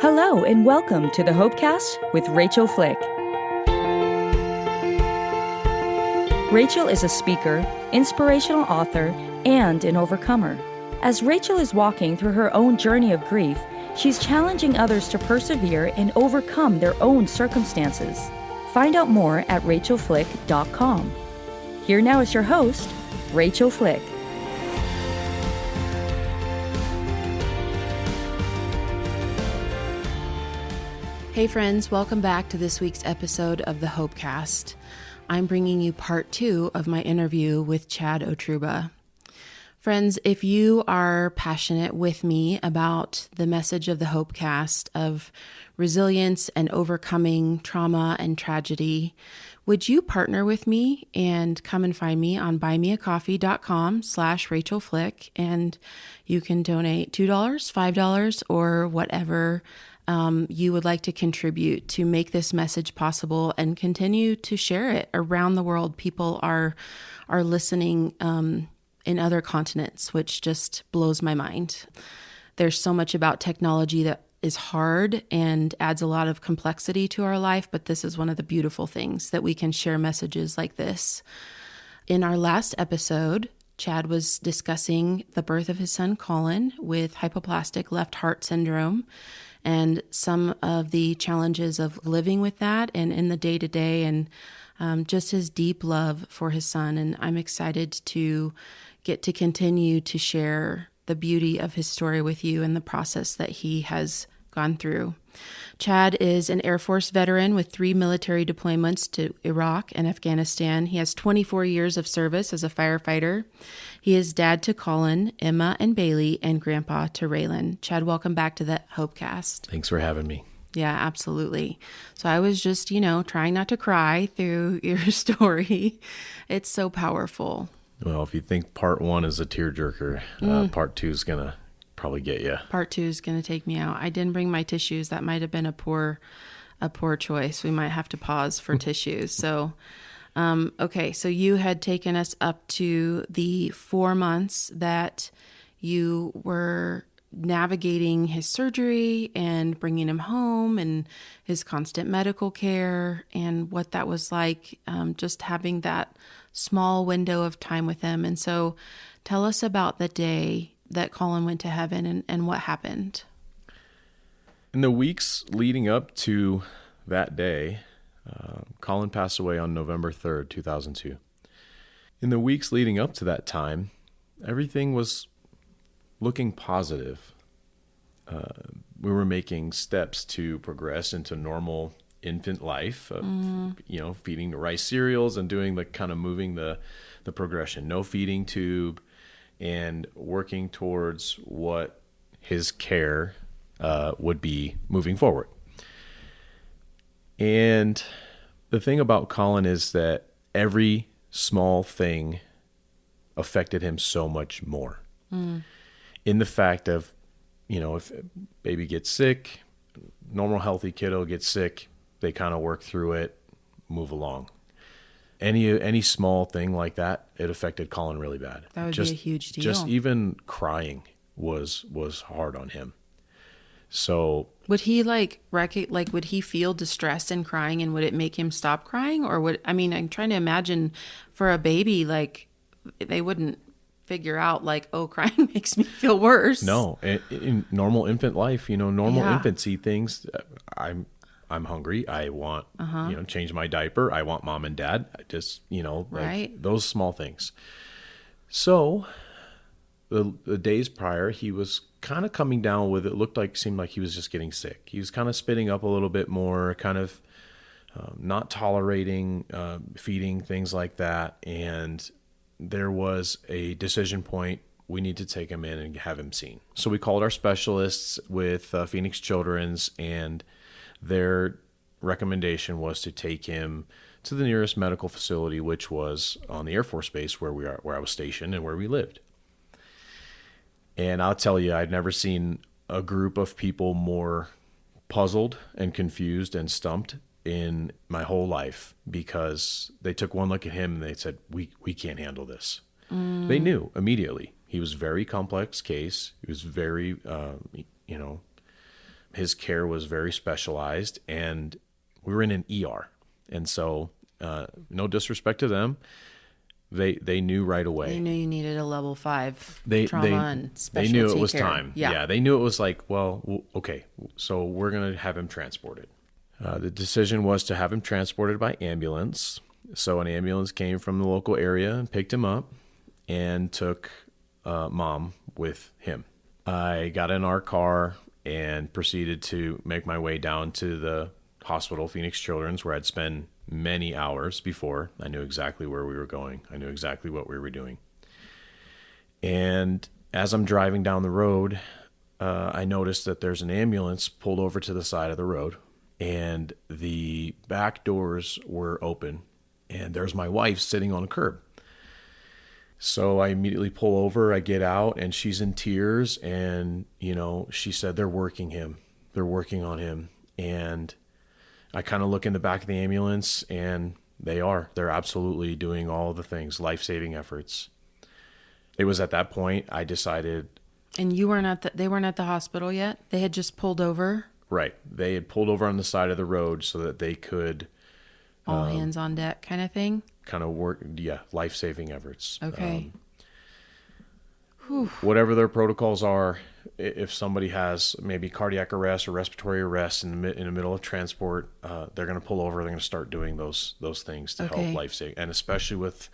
Hello and welcome to the Hopecast with Rachael Flick. Rachael is a speaker, inspirational author, and an overcomer. As Rachael is walking through her own journey of grief, she's challenging others to persevere and overcome their own circumstances. Find out more at rachelflick.com. Here now is your host, Rachael Flick. Hey friends, welcome back to this week's episode of the Hopecast. I'm bringing you part 2 of my interview with Chad Otruba. Friends, if you are passionate with me about the message of the Hopecast of resilience and overcoming trauma and tragedy, would you partner with me and come and find me on buymeacoffee.com/RachelFlick, and you can donate $2, $5, or whatever you would like to contribute to make this message possible and continue to share it around the world. People are listening in other continents, which just blows my mind. There's so much about technology that is hard and adds a lot of complexity to our life, but this is one of the beautiful things that we can share messages like this. In our last episode, Chad was discussing the birth of his son, Collin, with Hypoplastic Left Heart Syndrome, and some of the challenges of living with that and in the day-to-day, and just his deep love for his son. And I'm excited to get to continue to share the beauty of his story with you and the process that he has gone through. Chad is an Air Force veteran with 3 military deployments to Iraq and Afghanistan. He has 24 years of service as a firefighter. He is dad to Collin, Emma, and Bailey, and grandpa to Raylan. Chad, welcome back to the Hopecast. Thanks for having me. Yeah, absolutely. So I was just, trying not to cry through your story. It's so powerful. Well, if you think part 1 is a tearjerker, part 2 is going to probably get you. Part 2 is going to take me out. I didn't bring my tissues. That might have been a poor choice. We might have to pause for tissues. So, okay. So you had taken us up to the 4 months that you were navigating his surgery and bringing him home and his constant medical care and what that was like, just having that small window of time with him. And so tell us about the day that Collin went to heaven and what happened. In the weeks leading up to that day, Collin passed away on November 3rd, 2002. In the weeks leading up to that time, everything was looking positive. We were making steps to progress into normal infant life, feeding the rice cereals and doing the kind of moving the progression, no feeding tube, and working towards what his care would be moving forward. And the thing about Collin is that every small thing affected him so much more. In the fact of, if baby gets sick, normal healthy kiddo gets sick, they kind of work through it, move along. Any small thing like that, it affected Collin really bad. That would be a huge deal. Just even crying was hard on him. So would he would he feel distressed and crying, and would it make him stop crying? Or I'm trying to imagine for a baby, they wouldn't figure out crying makes me feel worse. No, in normal infant life, infants eat things. I'm hungry. I want, change my diaper. I want mom and dad. I just, right. Those small things. So the days prior, he was kind of coming down with it. Seemed like he was just getting sick. He was kind of spitting up a little bit more, kind of not tolerating feeding, things like that. And there was a decision point. We need to take him in and have him seen. So we called our specialists with Phoenix Children's, and their recommendation was to take him to the nearest medical facility, which was on the Air Force Base where I was stationed and where we lived. And I'll tell you, I'd never seen a group of people more puzzled and confused and stumped in my whole life, because they took one look at him and they said, we can't handle this. They knew immediately. He was a very complex case. He was very, his care was very specialized, and we were in an ER. And so, no disrespect to them, they knew right away. They knew you needed a level 5 trauma and they specialty knew it was care. time. Yeah, they knew it was like, well, okay, so we're going to have him transported. The decision was to have him transported by ambulance. So an ambulance came from the local area and picked him up and took Mom with him. I got in our car and proceeded to make my way down to the hospital, Phoenix Children's, where I'd spent many hours before. I knew exactly where we were going. I knew exactly what we were doing. And as I'm driving down the road, I noticed that there's an ambulance pulled over to the side of the road, and the back doors were open, and there's my wife sitting on a curb. So I immediately pull over, I get out, and she's in tears, and, she said, they're working him. They're working on him. And I kind of look in the back of the ambulance, and they're absolutely doing all the things, life-saving efforts. It was at that point I decided. And they weren't at the hospital yet? They had just pulled over? Right. They had pulled over on the side of the road so that they could. All hands on deck kind of thing? Kind of work, life-saving efforts. Okay. Whatever their protocols are, if somebody has maybe cardiac arrest or respiratory arrest in the middle of transport, they're going to pull over. They're going to start doing those things to help life-saving. And especially with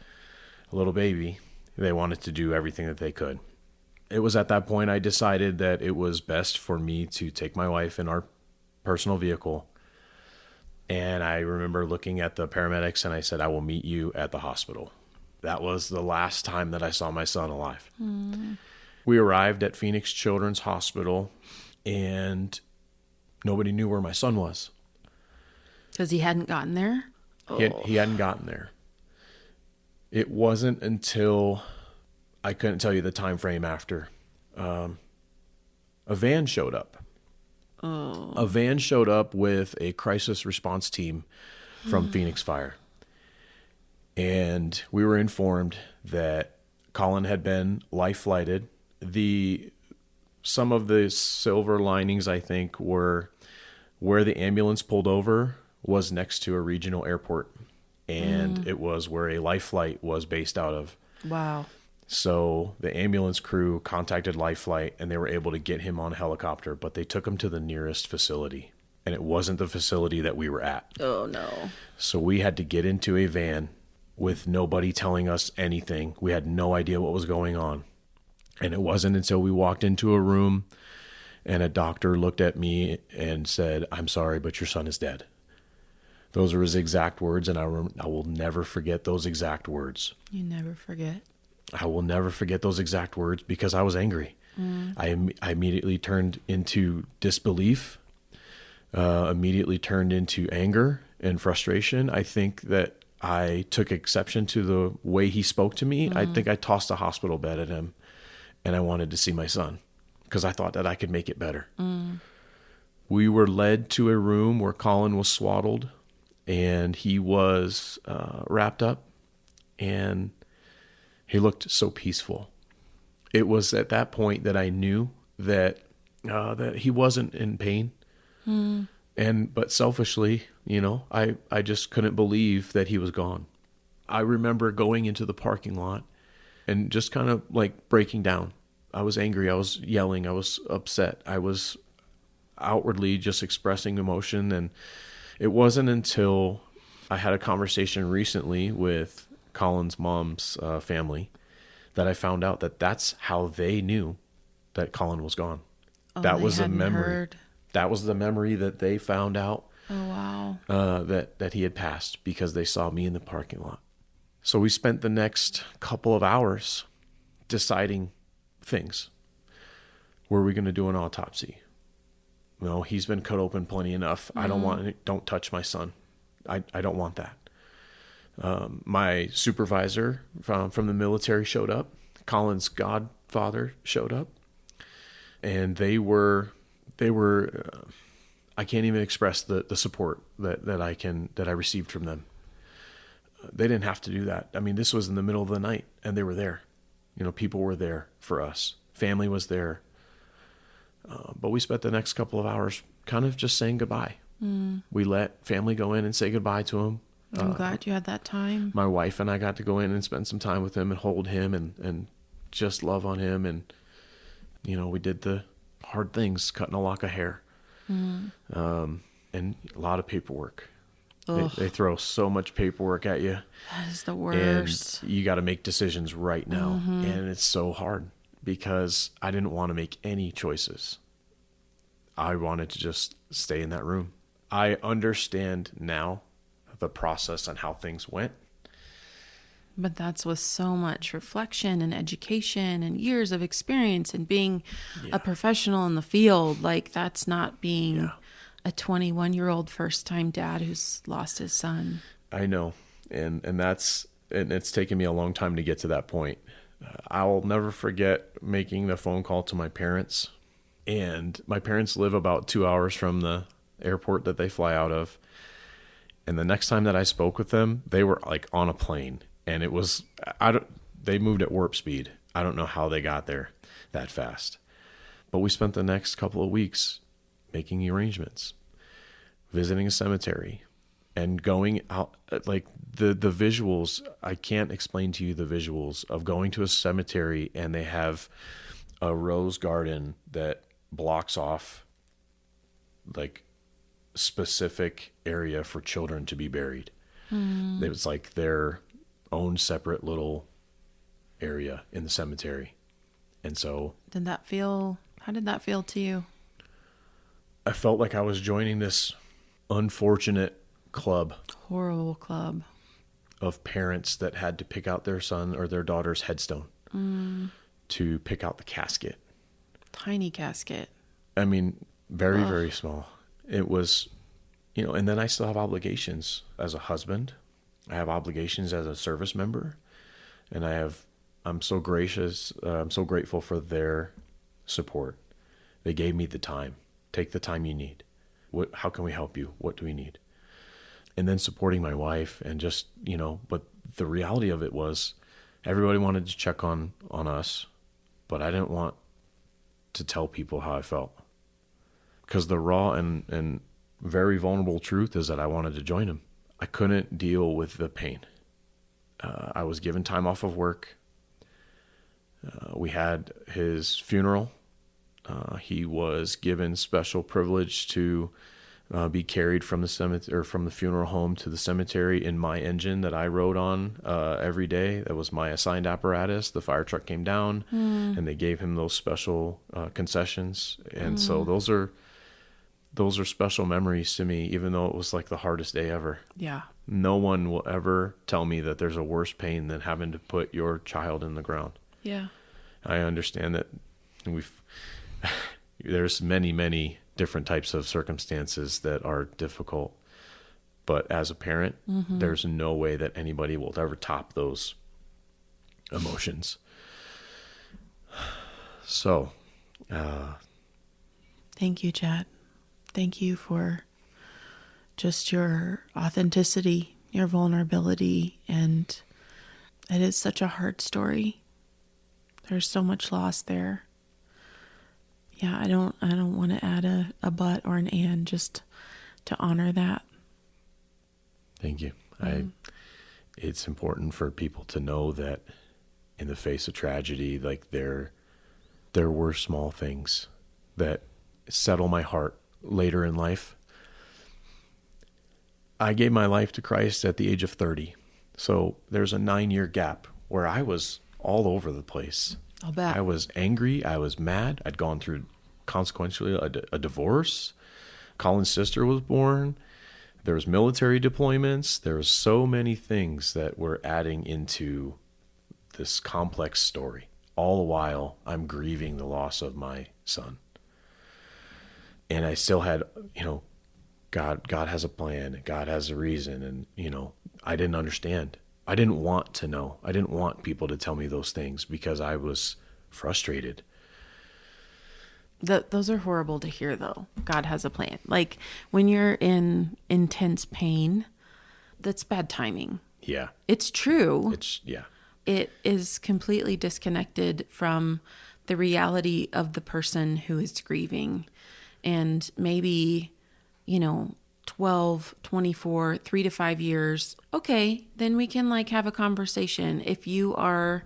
a little baby, they wanted to do everything that they could. It was at that point I decided that it was best for me to take my wife in our personal vehicle. And I remember looking at the paramedics and I said, I will meet you at the hospital. That was the last time that I saw my son alive. We arrived at Phoenix Children's Hospital, and nobody knew where my son was. Because he hadn't gotten there? He hadn't gotten there. It wasn't until, I couldn't tell you the time frame after, a van showed up. A van showed up with a crisis response team from Phoenix Fire. And we were informed that Collin had been life flighted. Some of the silver linings, I think, were where the ambulance pulled over was next to a regional airport. And it was where a life flight was based out of. Wow. So the ambulance crew contacted Life Flight, and they were able to get him on a helicopter, but they took him to the nearest facility, and it wasn't the facility that we were at. Oh, no. So we had to get into a van with nobody telling us anything. We had no idea what was going on. And it wasn't until we walked into a room and a doctor looked at me and said, I'm sorry, but your son is dead. Those are his exact words, and I will never forget those exact words. You never forget. I will never forget those exact words because I was angry. I immediately turned into disbelief, immediately turned into anger and frustration. I think that I took exception to the way he spoke to me. I think I tossed a hospital bed at him, and I wanted to see my son because I thought that I could make it better. We were led to a room where Collin was swaddled, and he was wrapped up, and he looked so peaceful. It was at that point that I knew that he wasn't in pain. But selfishly, I just couldn't believe that he was gone. I remember going into the parking lot and just kind of like breaking down. I was angry. I was yelling. I was upset. I was outwardly just expressing emotion. And it wasn't until I had a conversation recently with Collin's mom's family that I found out that that's how they knew that Collin was gone. That was the memory. Heard. That was the memory that they found out. Oh, wow. That he had passed because they saw me in the parking lot. So we spent the next couple of hours deciding things. Were we going to do an autopsy? No, he's been cut open plenty enough. I don't touch my son. I don't want that. My supervisor from the military showed up. Collin's godfather showed up, and they were I can't even express the support that I received from them. They didn't have to do that. I mean, this was in the middle of the night, and they were there. People were there for us. Family was there. But we spent the next couple of hours kind of just saying goodbye. We let family go in and say goodbye to him. I'm glad you had that time. My wife and I got to go in and spend some time with him and hold him and just love on him. And, we did the hard things, cutting a lock of hair, and a lot of paperwork. They throw so much paperwork at you. That is the worst. And you got to make decisions right now. And it's so hard because I didn't want to make any choices. I wanted to just stay in that room. I understand now the process and how things went. But that's with so much reflection and education and years of experience and being a professional in the field. Like, that's not being a 21-year-old first-time dad who's lost his son. I know. And it's taken me a long time to get to that point. I'll never forget making the phone call to my parents. And my parents live about 2 hours from the airport that they fly out of. And the next time that I spoke with them, they were like on a plane. And it was, they moved at warp speed. I don't know how they got there that fast. But we spent the next couple of weeks making arrangements, visiting a cemetery, and going out. Like the visuals, I can't explain to you the visuals of going to a cemetery and they have a rose garden that blocks off like specific area for children to be buried. It was like their own separate little area in the cemetery. And so how did that feel to you? I felt like I was joining this unfortunate club. Horrible club. Of parents that had to pick out their son or their daughter's headstone to pick out the casket. Tiny casket. I mean, very, very small. It was, and then I still have obligations as a husband. I have obligations as a service member, and I'm so gracious. I'm so grateful for their support. They gave me the time. Take the time you need. How can we help you? What do we need? And then supporting my wife and just, but the reality of it was everybody wanted to check on us, but I didn't want to tell people how I felt. Because the raw and very vulnerable truth is that I wanted to join him. I couldn't deal with the pain. I was given time off of work. We had his funeral. He was given special privilege to be carried from the cemetery or from the funeral home to the cemetery in my engine that I rode on every day. That was my assigned apparatus. The fire truck came down, and they gave him those special concessions. And so those are special memories to me, even though it was like the hardest day ever. Yeah. No one will ever tell me that there's a worse pain than having to put your child in the ground. Yeah. I understand that there's many, many different types of circumstances that are difficult. But as a parent, there's no way that anybody will ever top those emotions. So, thank you, Chad. Thank you for just your authenticity, your vulnerability, and it is such a hard story. There's so much loss there. Yeah, I don't want to add a but or an and, just to honor that. Thank you. It's important for people to know that in the face of tragedy, like there were small things that settle my heart later in life. I gave my life to Christ at the age of 30. So there's a 9-year gap where I was all over the place. I'll bet. I was angry. I was mad. I'd gone through consequentially a divorce. Collin's sister was born. There was military deployments. There was so many things that were adding into this complex story. All the while, I'm grieving the loss of my son. And I still had, God has a plan. God has a reason. And, I didn't understand. I didn't want to know. I didn't want people to tell me those things because I was frustrated. Those are horrible to hear, though. God has a plan. Like, when you're in intense pain, that's bad timing. Yeah. It's true. Yeah. It is completely disconnected from the reality of the person who is grieving. And maybe, 12, 24, 3 to 5 years, okay, then we can have a conversation. If you are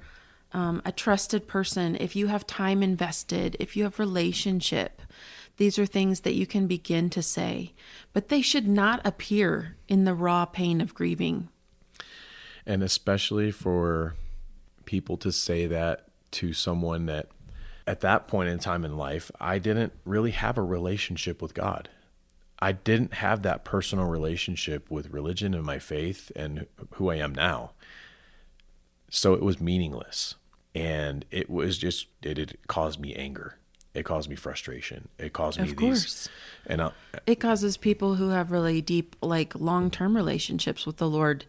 a trusted person, if you have time invested, if you have relationship, these are things that you can begin to say, but they should not appear in the raw pain of grieving. And especially for people to say that to someone that at that point in time in life, I didn't really have a relationship with God. I didn't have that personal relationship with religion and my faith and who I am now. So it was meaningless. And it caused me anger. It caused me frustration. It caused me Of course. It causes people who have really deep, long-term relationships with the Lord,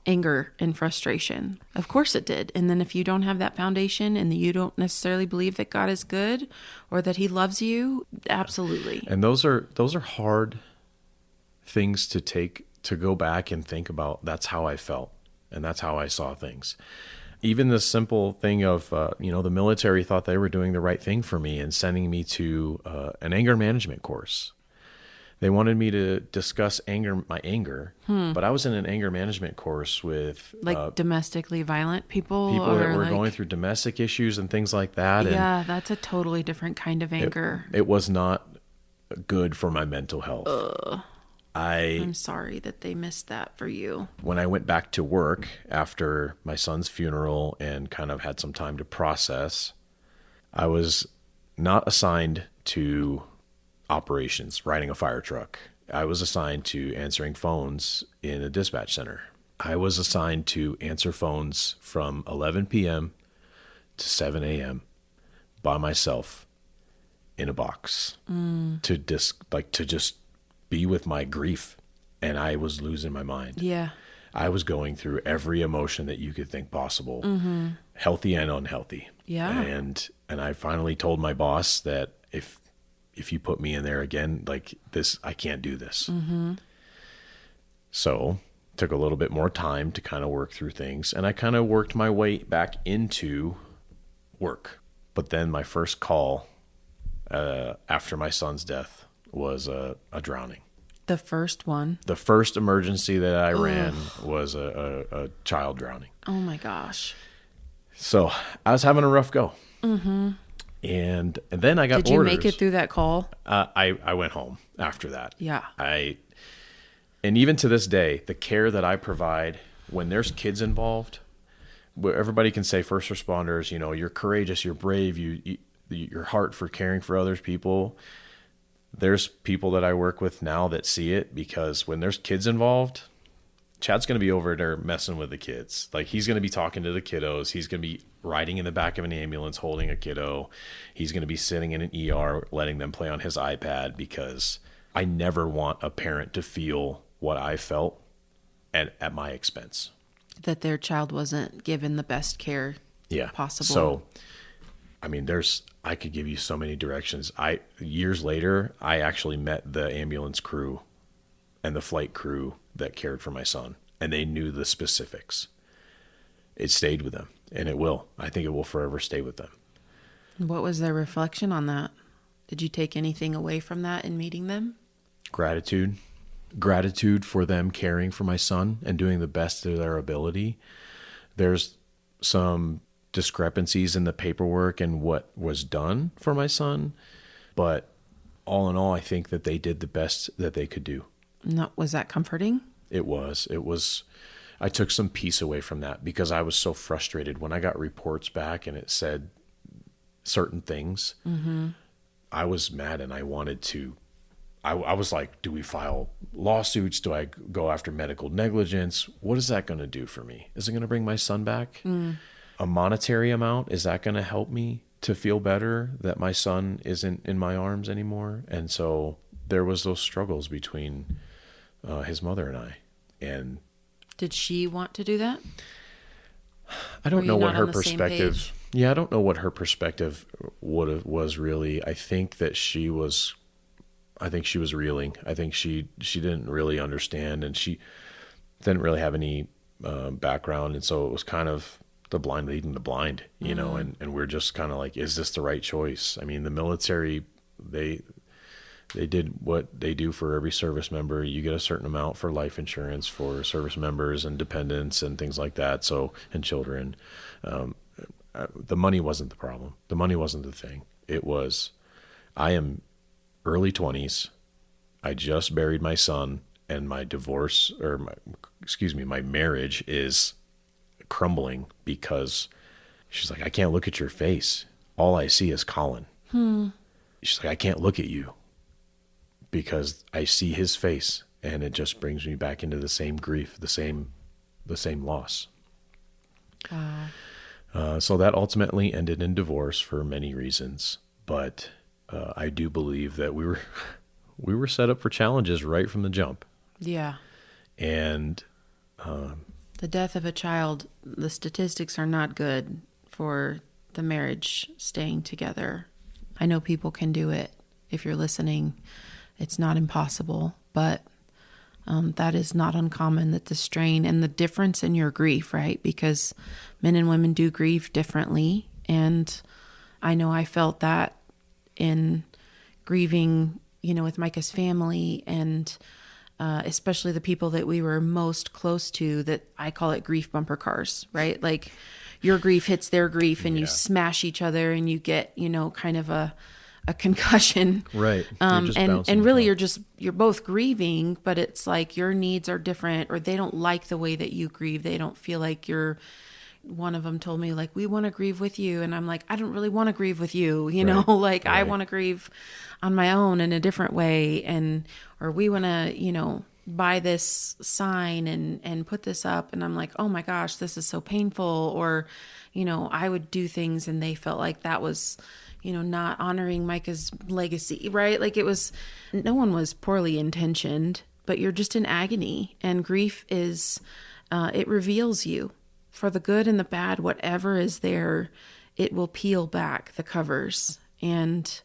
anger and frustration. Of course it did. And then if you don't have that foundation and you don't necessarily believe that God is good or that he loves you, absolutely. And those are hard things to go back and think about. That's how I felt. And that's how I saw things. Even the simple thing of, the military thought they were doing the right thing for me and sending me to an anger management course. They wanted me to discuss my anger, but I was in an anger management course with domestically violent people that were going through domestic issues and things like that. Yeah, and that's a totally different kind of anger. It was not good for my mental health. I'm sorry that they missed that for you. When I went back to work after my son's funeral and kind of had some time to process, I was not assigned to operations, riding a fire truck. I was assigned to answering phones in a dispatch center. I was assigned to answer phones from 11 p.m. to 7 a.m. by myself in a box to just be with my grief. And I was losing my mind. Yeah. I was going through every emotion that you could think possible, healthy and unhealthy. Yeah. And I finally told my boss that if you put me in there again, this, I can't do this. So took a little bit more time to kind of work through things. And I kind of worked my way back into work. But then my first call after my son's death was a drowning. The first one? The first emergency that I ran was a child drowning. Oh my gosh. So I was having a rough go. And then I got orders. Did you make it through that call? I went home after that. Yeah. And even to this day, the care that I provide when there's kids involved, where everybody can say first responders, you're courageous, you're brave, your heart for caring for others people. There's people that I work with now that see it, because when there's kids involved, Chad's going to be over there messing with the kids. He's going to be talking to the kiddos. He's going to be riding in the back of an ambulance holding a kiddo. He's going to be sitting in an ER letting them play on his iPad, because I never want a parent to feel what I felt at my expense. That their child wasn't given the best care possible. So, I could give you so many directions. Years later, I actually met the ambulance crew and the flight crew that cared for my son, and they knew the specifics. It stayed with them, and it will. I think it will forever stay with them. What was their reflection on that? Did you take anything away from that in meeting them? Gratitude for them caring for my son and doing the best of their ability. There's some discrepancies in the paperwork and what was done for my son, but all in all, I think that they did the best that they could do. No, was that comforting? It was. I took some peace away from that, because I was so frustrated when I got reports back and it said certain things. I was mad, and I wanted to. I was like, do we file lawsuits? Do I go after medical negligence? What is that going to do for me? Is it going to bring my son back? A monetary amount, is that going to help me to feel better that my son isn't in my arms anymore? And so there was those struggles between his mother and I. And did she want to do that? I don't know what her perspective. Yeah, I don't know what her perspective was really. I think she was reeling. I think she didn't really understand, and she didn't really have any background, and so it was kind of the blind leading the blind, you know, and we're just kind of like, is this the right choice? I mean, the military, they did what they do for every service member. You get a certain amount for life insurance for service members and dependents and things like that. So, and children, the money wasn't the problem. The money wasn't the thing. It was, I am early 20s. I just buried my son, and my divorce, or my marriage is crumbling because she's like, I can't look at your face. All I see is Collin. She's like, I can't look at you because I see his face, and it just brings me back into the same grief, the same loss. Wow. So that ultimately ended in divorce for many reasons, but I do believe that we were set up for challenges right from the jump. Yeah. And the death of a child, the statistics are not good for the marriage staying together. I know people can do it. If you're listening, it's not impossible, but that is not uncommon, that the strain and the difference in your grief, right? Because men and women do grieve differently. And I know I felt that in grieving, you know, with Micah's family, and especially the people that we were most close to, that I call it grief bumper cars, right? Like your grief hits their grief and you smash each other and you get, you know, kind of a concussion. right. And really you're both grieving, but it's like your needs are different, or they don't like the way that you grieve. They don't feel like one of them told me, like, we want to grieve with you. And I'm like, I don't really want to grieve with you, you know, like I want to grieve on my own in a different way. Or we want to, you know, buy this sign and put this up. And I'm like, oh my gosh, this is so painful. Or, you know, I would do things and they felt like that was, you know, not honoring Micah's legacy, right? Like no one was poorly intentioned, but you're just in agony. And grief is, it reveals you. For the good and the bad, whatever is there, it will peel back the covers. And,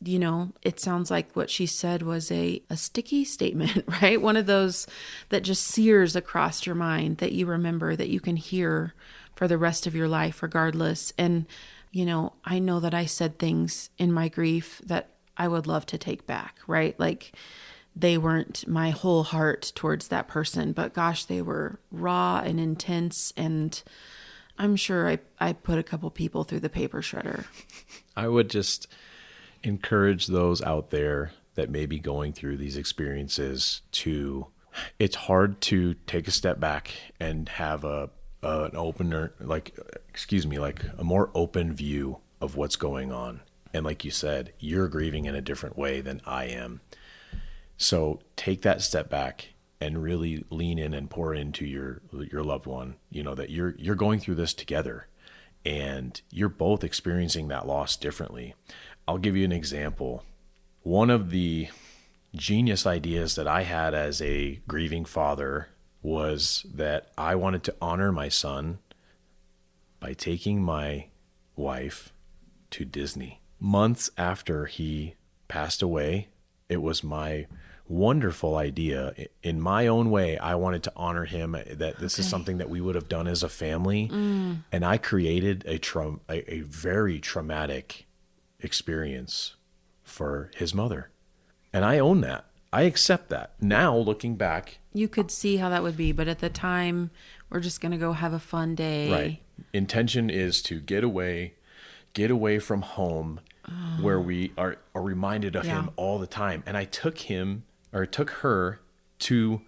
you know, it sounds like what she said was a sticky statement, right? One of those that just sears across your mind, that you remember, that you can hear for the rest of your life regardless. And, you know, I know that I said things in my grief that I would love to take back, right? Like, they weren't my whole heart towards that person, but gosh, they were raw and intense. And I'm sure I put a couple people through the paper shredder. I would just encourage those out there that may be going through these experiences it's hard to take a step back and have an opener, like a more open view of what's going on. And like you said, you're grieving in a different way than I am. So take that step back and really lean in and pour into your loved one, you know, that you're going through this together and you're both experiencing that loss differently. I'll give you an example. One of the genius ideas that I had as a grieving father was that I wanted to honor my son by taking my wife to Disney. Months after he passed away, it was my wonderful idea. In my own way, I wanted to honor him, that this is something that we would have done as a family. And I created a very traumatic experience for his mother. And I own that. I accept that. Now, looking back, you could see how that would be, but at the time, we're just going to go have a fun day. Right. Intention is to get away from home, where we are reminded of him all the time. And I took her to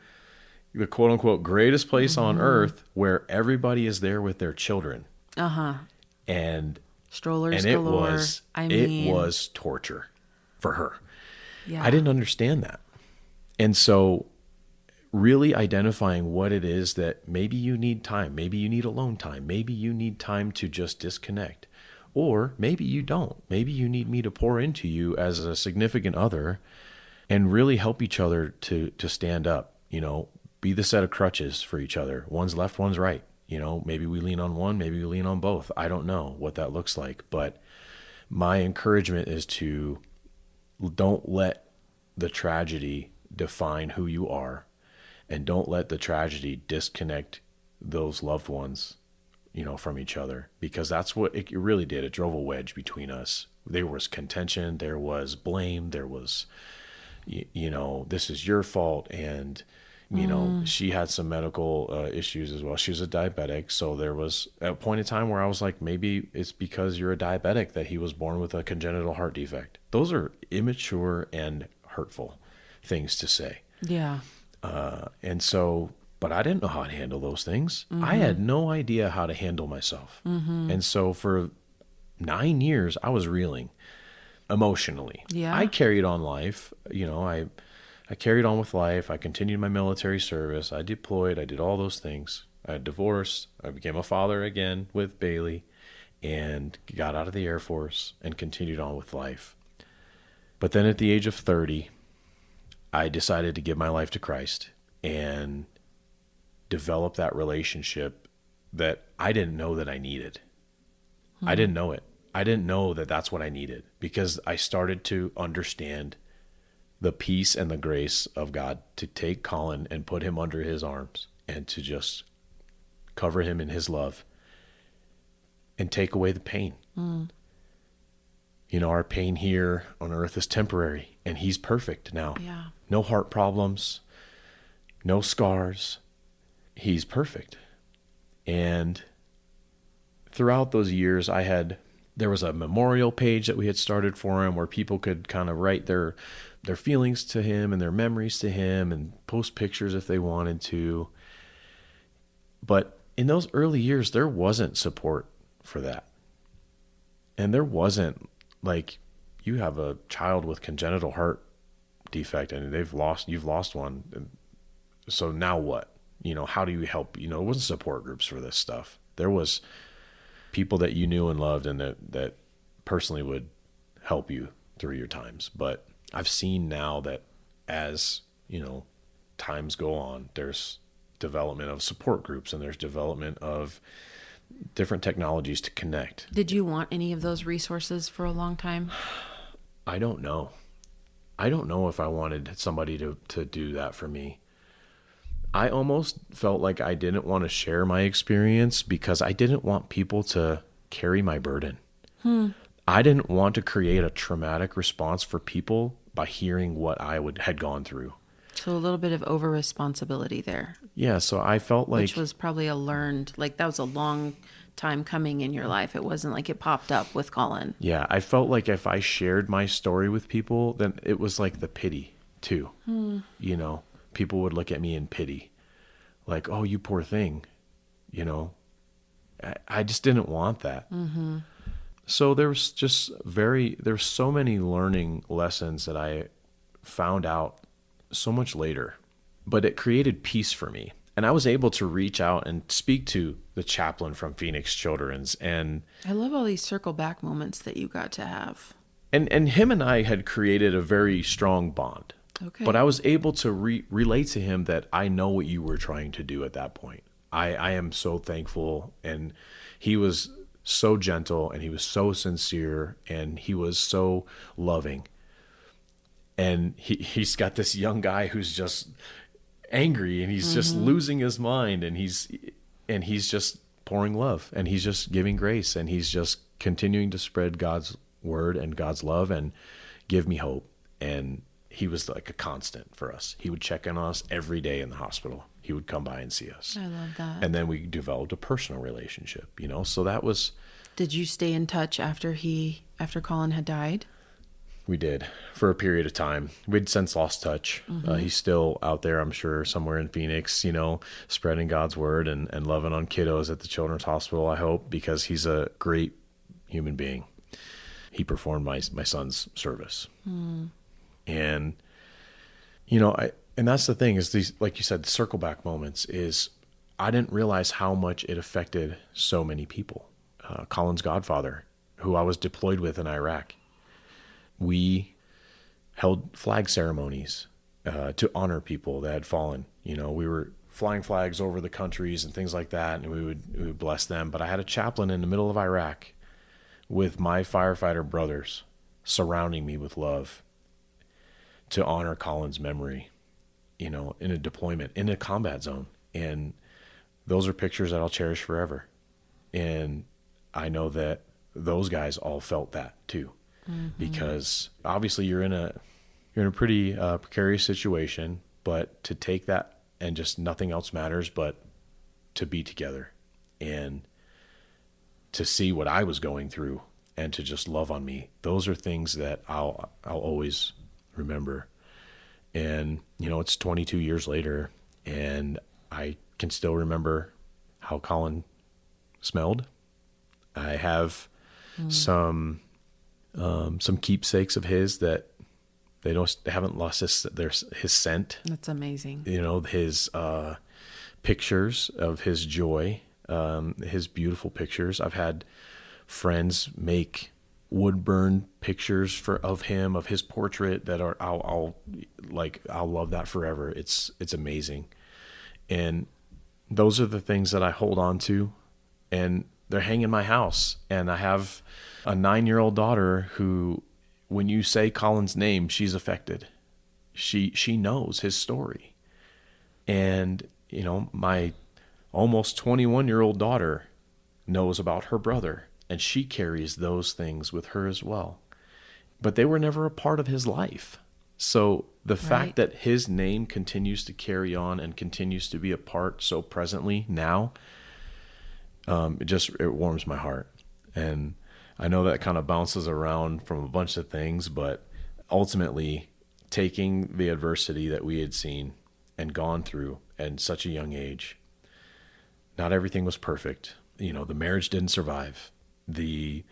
the quote unquote greatest place on earth, where everybody is there with their children. And strollers and galore. It was torture for her. Yeah. I didn't understand that. And so really identifying what it is that maybe you need time, maybe you need alone time, maybe you need time to just disconnect, or maybe you don't. Maybe you need me to pour into you as a significant other and really help each other to stand up, you know, be the set of crutches for each other. One's left, one's right. You know, maybe we lean on one, maybe we lean on both. I don't know what that looks like, but my encouragement is to don't let the tragedy define who you are, and don't let the tragedy disconnect those loved ones, from each other, because that's what it really did. It drove a wedge between us. There was contention, there was blame, there was, this is your fault. And, she had some medical issues as well. She was a diabetic. So there was a point in time where I was like, maybe it's because you're a diabetic that he was born with a congenital heart defect. Those are immature and hurtful things to say. Yeah. But I didn't know how to handle those things. I had no idea how to handle myself. And so for 9 years, I was reeling emotionally. Yeah. I carried on life. I carried on with life. I continued my military service. I deployed. I did all those things. I had divorced. I became a father again with Bailey and got out of the Air Force and continued on with life. But then at the age of 30, I decided to give my life to Christ and develop that relationship that I didn't know that I needed. I didn't know it. I didn't know that that's what I needed, because I started to understand the peace and the grace of God to take Collin and put him under his arms and to just cover him in his love and take away the pain. Our pain here on earth is temporary, and he's perfect now. Yeah. No heart problems, no scars. He's perfect. And throughout those years, there was a memorial page that we had started for him where people could kind of write their feelings to him and their memories to him and post pictures if they wanted to. But in those early years, there wasn't support for that. And there wasn't, like, you have a child with congenital heart defect and you've lost one. So now what? How do you help? It wasn't support groups for this stuff. There was people that you knew and loved and that personally would help you through your times. But I've seen now that as, times go on, there's development of support groups and there's development of different technologies to connect. Did you want any of those resources for a long time? I don't know. I don't know if I wanted somebody to do that for me. I almost felt like I didn't want to share my experience because I didn't want people to carry my burden. I didn't want to create a traumatic response for people by hearing what I had gone through. So a little bit of over responsibility there. Yeah, so I felt like... Which was probably that was a long time coming in your life. It wasn't like it popped up with Collin. Yeah, I felt like if I shared my story with people, then it was like the pity too. People would look at me in pity. Like, oh, you poor thing. I just didn't want that. So there's so many learning lessons that I found out so much later, but it created peace for me. And I was able to reach out and speak to the chaplain from Phoenix Children's. And I love all these circle back moments that you got to have. And him and I had created a very strong bond. Okay. But I was able to relate to him that I know what you were trying to do at that point. I am so thankful. And he was so gentle and he was so sincere and he was so loving. And he's got this young guy who's just angry and he's just losing his mind and he's just pouring love and he's just giving grace and he's just continuing to spread God's word and God's love and give me hope. And he was like a constant for us. He would check in on us every day in the hospital. He would come by and see us. I love that. And then we developed a personal relationship, so that was... Did you stay in touch after Collin had died? We did, for a period of time. We'd since lost touch. He's still out there, I'm sure, somewhere in Phoenix, spreading God's word and loving on kiddos at the Children's Hospital, I hope, because he's a great human being. He performed my son's service. And, and that's the thing is these, like you said, the circle back moments is I didn't realize how much it affected so many people. Collin's godfather, who I was deployed with in Iraq, we held flag ceremonies to honor people that had fallen. We were flying flags over the countries and things like that, and we would bless them. But I had a chaplain in the middle of Iraq with my firefighter brothers surrounding me with love to honor Collin's memory, in a deployment, in a combat zone. And those are pictures that I'll cherish forever. And I know that those guys all felt that too, because obviously you're in a pretty precarious situation, but to take that and just nothing else matters but to be together and to see what I was going through and to just love on me. Those are things that I'll always remember. And, it's 22 years later, and I can still remember how Collin smelled. I have some keepsakes of his that they haven't lost his scent. That's amazing. His pictures of his joy, his beautiful pictures. I've had friends make wood burn pictures of him, of his portrait that are I'll love that forever. It's amazing. And those are the things that I hold on to, and they're hanging in my house. And I have a 9-year-old daughter who, when you say Collin's name, she's affected. She knows his story. And, my almost 21-year-old daughter knows about her brother, and she carries those things with her as well. But they were never a part of his life. So the fact that his name continues to carry on and continues to be a part so presently now, it warms my heart. And I know that kind of bounces around from a bunch of things, but ultimately taking the adversity that we had seen and gone through at such a young age, not everything was perfect. The marriage didn't survive. The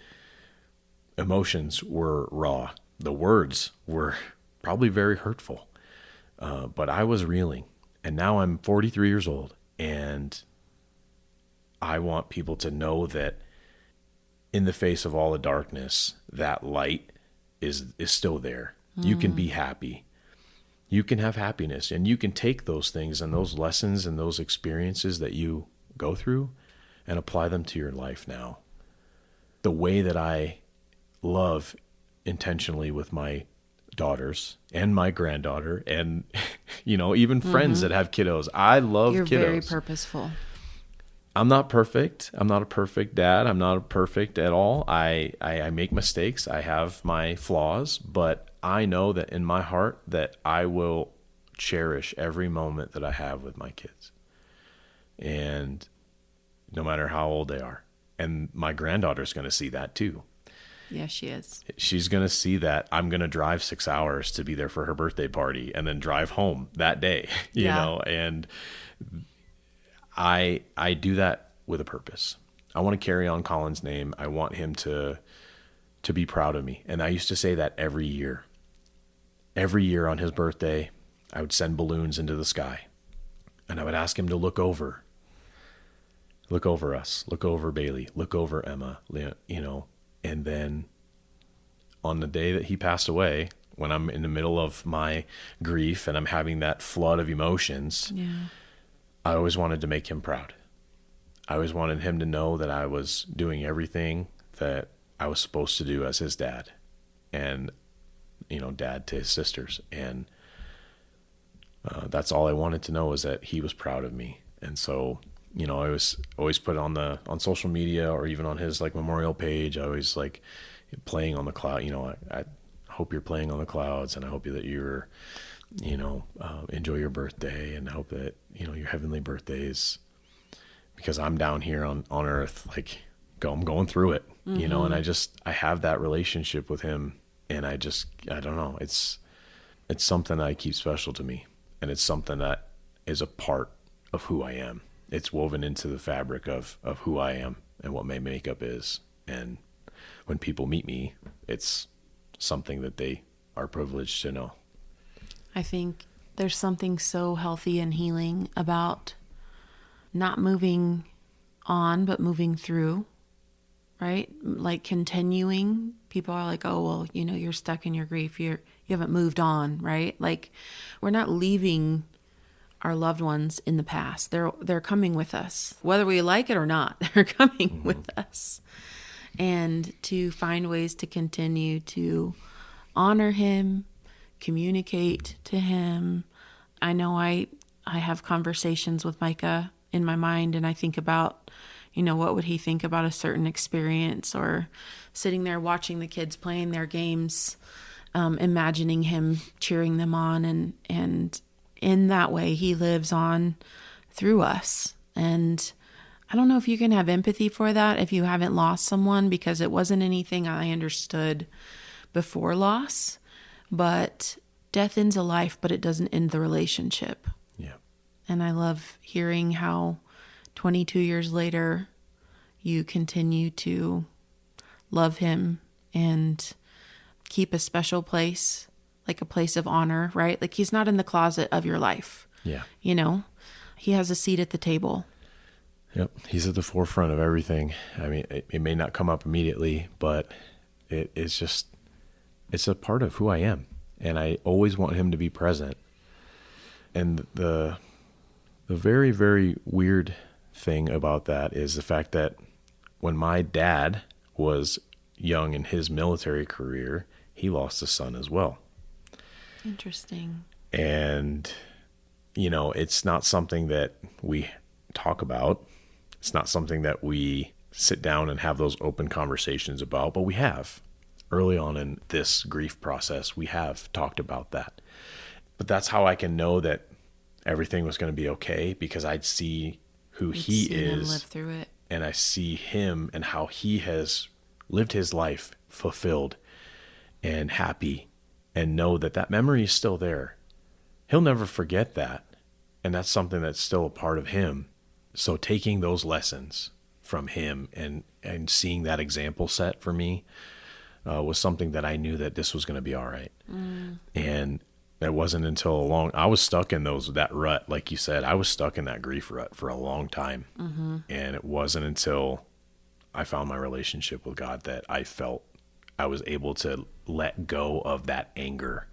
emotions were raw. The words were probably very hurtful. But I was reeling. And now I'm 43 years old, and I want people to know that in the face of all the darkness, that light is still there. You can be happy. You can have happiness, and you can take those things and those lessons and those experiences that you go through and apply them to your life now. The way that I love intentionally with my daughters and my granddaughter and, even friends that have kiddos. I love You're kiddos. You're very purposeful. I'm not perfect. I'm not a perfect dad. I'm not perfect at all. I make mistakes. I have my flaws, but I know that in my heart that I will cherish every moment that I have with my kids. And no matter how old they are. And my granddaughter's going to see that too. Yeah, she is. She's going to see that I'm going to drive 6 hours to be there for her birthday party and then drive home that day, you know, and I do that with a purpose. I want to carry on Collin's name. I want him to be proud of me. And I used to say that every year. Every year on his birthday, I would send balloons into the sky. And I would ask him to look over us, look over Bailey, look over Emma, and then on the day that he passed away, when I'm in the middle of my grief and I'm having that flood of emotions, I always wanted to make him proud. I always wanted him to know that I was doing everything that I was supposed to do as his dad and, dad to his sisters. And that's all I wanted to know, is that he was proud of me. And so, I was always put on social media or even on his memorial page. I always playing on the cloud. I hope you're playing on the clouds, and I hope that you're, enjoy your birthday, and I hope that, your heavenly birthdays, because I'm down here on earth, I'm going through it, and I have that relationship with him, and I don't know. It's something that I keep special to me, and it's something that is a part of who I am. It's woven into the fabric of who I am and what my makeup is. And when people meet me, it's something that they are privileged to know. I think there's something so healthy and healing about not moving on, but moving through, right? Continuing. People are like, oh, well, you're stuck in your grief. You haven't moved on, right? We're not leaving our loved ones in the past. They're coming with us, whether we like it or not. They're coming with us, and to find ways to continue to honor him, communicate to him. I know I have conversations with Micah in my mind, and I think about, what would he think about a certain experience, or sitting there watching the kids playing their games, imagining him cheering them on. And in that way, he lives on through us. And I don't know if you can have empathy for that if you haven't lost someone, because it wasn't anything I understood before loss. But death ends a life, but it doesn't end the relationship. Yeah. And I love hearing how 22 years later, you continue to love him and keep a special place, like a place of honor, right? Like he's not in the closet of your life. Yeah. He has a seat at the table. Yep. He's at the forefront of everything. I mean, it may not come up immediately, but it's a part of who I am. And I always want him to be present. And the very, very weird thing about that is the fact that when my dad was young in his military career, he lost a son as well. Interesting. And, it's not something that we talk about. It's not something that we sit down and have those open conversations about, but we have. Early on in this grief process, we have talked about that. But that's how I can know that everything was going to be okay, because I'd see who he is, live through it. And I see him and how he has lived his life fulfilled and happy, and know that memory is still there. He'll never forget that. And that's something that's still a part of him. So taking those lessons from him and seeing that example set for me was something that I knew that this was going to be all right. And it wasn't until I was stuck in that rut. Like you said, I was stuck in that grief rut for a long time. Mm-hmm. And it wasn't until I found my relationship with God that I felt I was able to let go of that anger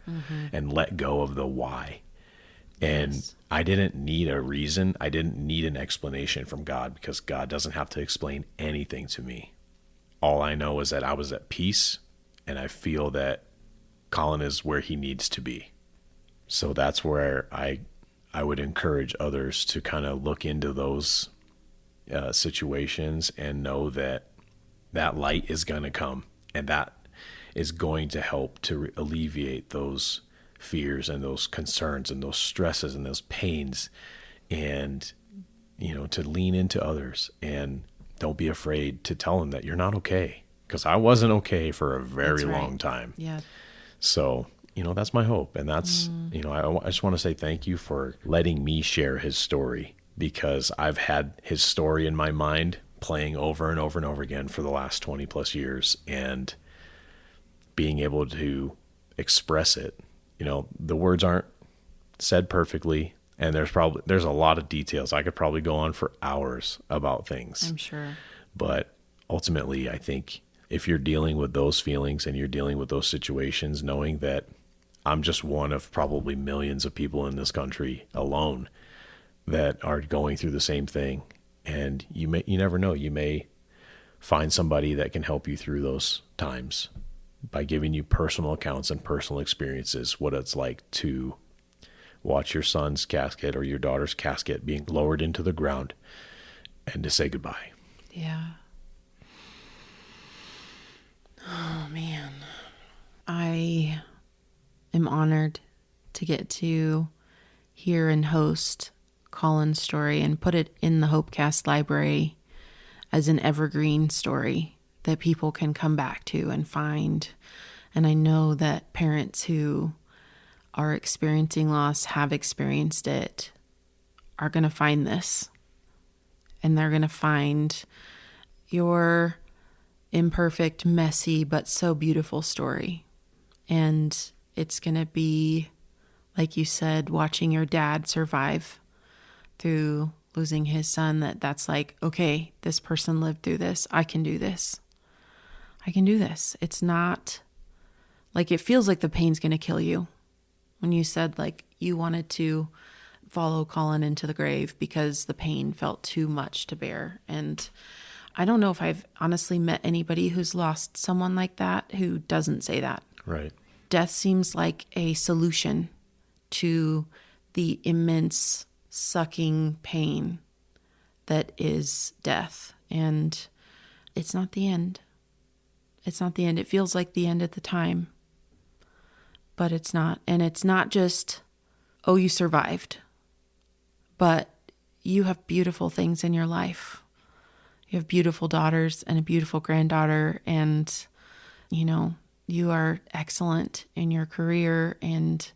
and let go of the why. And yes. I didn't need a reason. I didn't need an explanation from God, because God doesn't have to explain anything to me. All I know is that I was at peace, and I feel that Collin is where he needs to be. So that's where I would encourage others to kind of look into those situations and know that light is going to come, and that is going to help to alleviate those fears and those concerns and those stresses and those pains, and to lean into others, and don't be afraid to tell them that you're not okay, because I wasn't okay for a very long time. Yeah. So that's my hope, and that's I just want to say thank you for letting me share his story, because I've had his story in my mind playing over and over and over again for the last 20 plus years, and being able to express it. The words aren't said perfectly, and there's a lot of details. I could probably go on for hours about things. I'm sure. But ultimately, I think if you're dealing with those feelings and you're dealing with those situations, knowing that I'm just one of probably millions of people in this country alone that are going through the same thing, and you never know, you may find somebody that can help you through those times by giving you personal accounts and personal experiences, what it's like to watch your son's casket or your daughter's casket being lowered into the ground, and to say goodbye. Yeah. Oh, man. I am honored to get to hear and host Collin's story and put it in the Hopecast library as an evergreen story that people can come back to and find. And I know that parents who are experiencing loss, have experienced it, are going to find this. And they're going to find your imperfect, messy, but so beautiful story. And it's going to be, like you said, watching your dad survive through losing his son, that's like, okay, this person lived through this. I can do this. I can do this. It's not like, it feels like the pain's going to kill you. When you said like you wanted to follow Collin into the grave because the pain felt too much to bear. And I don't know if I've honestly met anybody who's lost someone like that who doesn't say that. Right. Death seems like a solution to the immense sucking pain that is death. And it's not the end. It's not the end. It feels like the end at the time, but it's not. And it's not just, oh, you survived, but you have beautiful things in your life. You have beautiful daughters and a beautiful granddaughter, and, you know, you are excellent in your career, and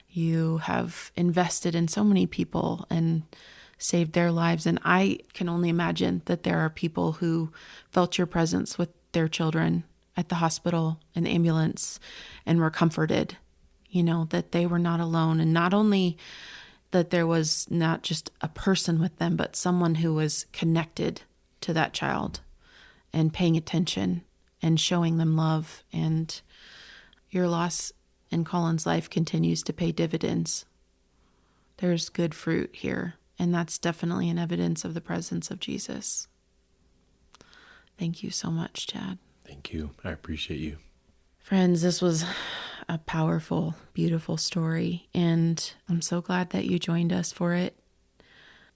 you have invested in so many people and saved their lives. And I can only imagine that there are people who felt your presence with their children at the hospital, in the ambulance, and were comforted, you know, that they were not alone. And not only that there was not just a person with them, but someone who was connected to that child and paying attention and showing them love. And your loss in Collin's life continues to pay dividends. There's good fruit here, and that's definitely an evidence of the presence of Jesus. Thank you so much, Chad. Thank you. I appreciate you. Friends, this was a powerful, beautiful story, and I'm so glad that you joined us for it.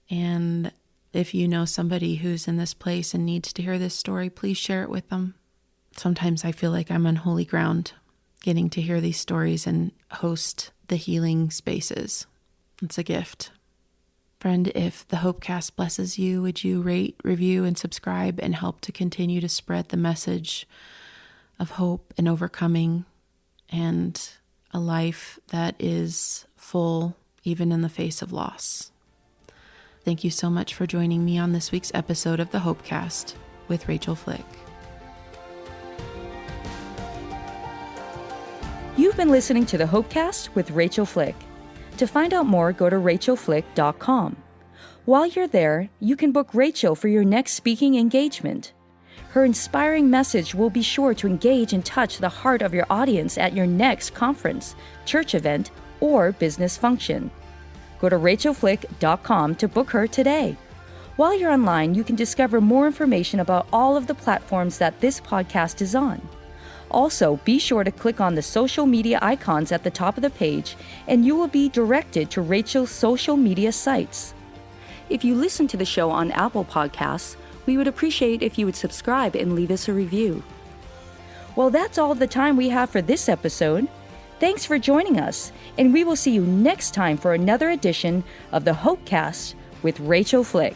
And if you know somebody who's in this place and needs to hear this story, please share it with them. Sometimes I feel like I'm on holy ground getting to hear these stories and host the healing spaces. It's a gift. Friend, if the Hopecast blesses you, would you rate, review, and subscribe and help to continue to spread the message of hope and overcoming and a life that is full even in the face of loss. Thank you so much for joining me on this week's episode of the Hopecast with Rachael Flick. You've been listening to the Hopecast with Rachael Flick. To find out more, go to rachaelflick.com. While you're there, you can book Rachael for your next speaking engagement. Her inspiring message will be sure to engage and touch the heart of your audience at your next conference, church event, or business function. Go to rachaelflick.com to book her today. While you're online, you can discover more information about all of the platforms that this podcast is on. Also, be sure to click on the social media icons at the top of the page, and you will be directed to Rachael's social media sites. If you listen to the show on Apple Podcasts, we would appreciate if you would subscribe and leave us a review. Well, that's all the time we have for this episode. Thanks for joining us, and we will see you next time for another edition of the Hopecast with Rachael Flick.